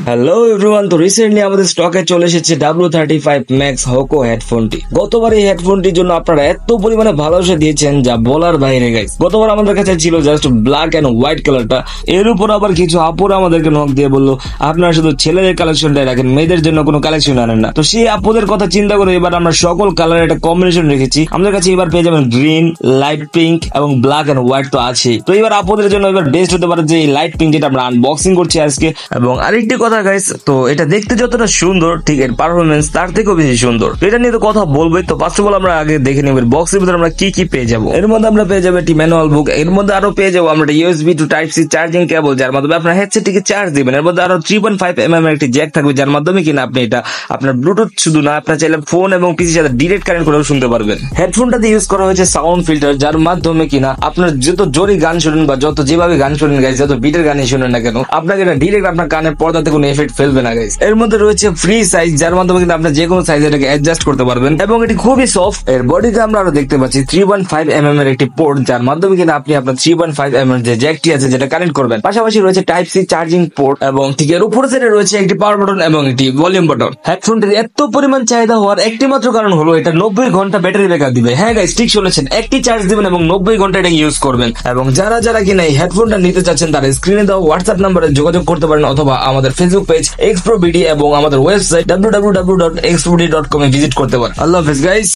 Hello everyone, তো recently আমাদের স্টকে চলে এসেছে W35 ম্যাক্স হোকো হেডফোনটি। গতবার এই হেডফোনটির জন্য আপনারা এত পরিমাণে ভালোবাসা দিয়েছেন যা বলার বাইরে গাইস। গতবার আমাদের কাছে ছিল জাস্ট ব্ল্যাক এন্ড হোয়াইট কালারটা, এর উপর আবার কিছু আপুরা আমাদেরকে নক দিয়ে বললো আপনারা শুধু ছেলেদের কালেকশনটাই রাখেন, মেয়েদের জন্য কোনো কালেকশন আনেন না। তো সেই আপুদের কথা চিন্তা করে এবার আমরা সকল কালারের একটা কম্বিনেশন রেখেছি। আমাদের কাছে এবার পেয়ে যাবেন গ্রিন, লাইট পিঙ্ক এবং ব্ল্যাক এন্ড হোয়াইট তো আছে। তো এবার আপুদের জন্য এবার বেস্ট হতে পারে যে এই লাইট পিঙ্ক, যেটা আমরা আনবক্সিং করছি আজকে। এবং আরেকটি কথা গাইস, তো এটা দেখতে যতটা সুন্দর ঠিক এর পারফরমেন্স তার থেকেও বেশি সুন্দর। তো এটা নিয়ে তো কথা বলবোই। তো ফার্স্ট অফ অল আমরা আগে দেখে নেব বক্সের ভিতরে আমরা কি কি পেয়ে যাবো। এর মধ্যে আমরা পেয়ে যাবো একটি ম্যানুয়াল বুক, এর মধ্যে আরো পেয়ে যাবো আমরা USB to type C charging cable, যার মাধ্যমে আপনার হেডসেটটিকে চার্জ দিবেন। এর মধ্যে আরো 3.5 mm এর একটি জ্যাক থাকবে, যার মাধ্যমে কিনা আপনি এটা আপনার ব্লুটুথ শুধু না, আপনার চাইলে ফোন এবং পিসির সাথে ডিরেক্ট কানেক্ট করেও শুনতে পারবেন। হেডফোনটাতে ইউজ করা হয়েছে সাউন্ড ফিল্টার, যার মাধ্যমে কিনা আপনার যত জোরে গান শুনেন বা যত যেভাবে গান শুনেন গাইস, যত বিটের গানই শুনেন না কেন, আপনাকে এটা ডিরেক্ট আপনার কানের পর্দাতে কোনো এফেক্ট ফেলবে না গাইস। এর মধ্যে রয়েছে ফ্রি সাইজ, যার মাধ্যমে কিন্তু আপনি যে কোনো সাইজ এটাকে অ্যাডজাস্ট করতে পারবেন এবং এটি খুবই সফট। এর বডিতে আমরা আরো দেখতে পাচ্ছি 3.5 mm এর একটি পোর্ট, যার মাধ্যমে কিন্তু আপনি আপনার 3.5 mm যে জ্যাকটি আছে যেটা কানেক্ট করবেন। পাশাপাশি রয়েছে টাইপ সি চার্জিং পোর্ট এবং ঠিক এর উপর সাইডে রয়েছে একটি পাওয়ার বাটন এবং একটি ভলিউম বাটন। হেডফোনটির এত পরিমাণ চাহিদা হওয়ার একটি মাত্র কারণ হলো এটা 90 ঘন্টা ব্যাটারি ব্যাকআপ দিবে। হ্যাঁ গাইস, ঠিক শুনেছেন, একটি চার্জ দিবেন এবং 90 ঘন্টা এটা ইউজ করবেন। এবং যারা যারা কিনা এই হেডফোনটা নিতে চাচ্ছেন তারা স্ক্রিনে দেওয়া হোয়াটসঅ্যাপ নাম্বারে যোগাযোগ করতে পারেন, অথবা আমাদের ফেসবুক পেজ এক্সপ্রো বিডি এবং আমাদের ওয়েবসাইট www.xprobd.com এ ভিজিট করতে পারেন। আল্লাহ হাফেজ গাইস।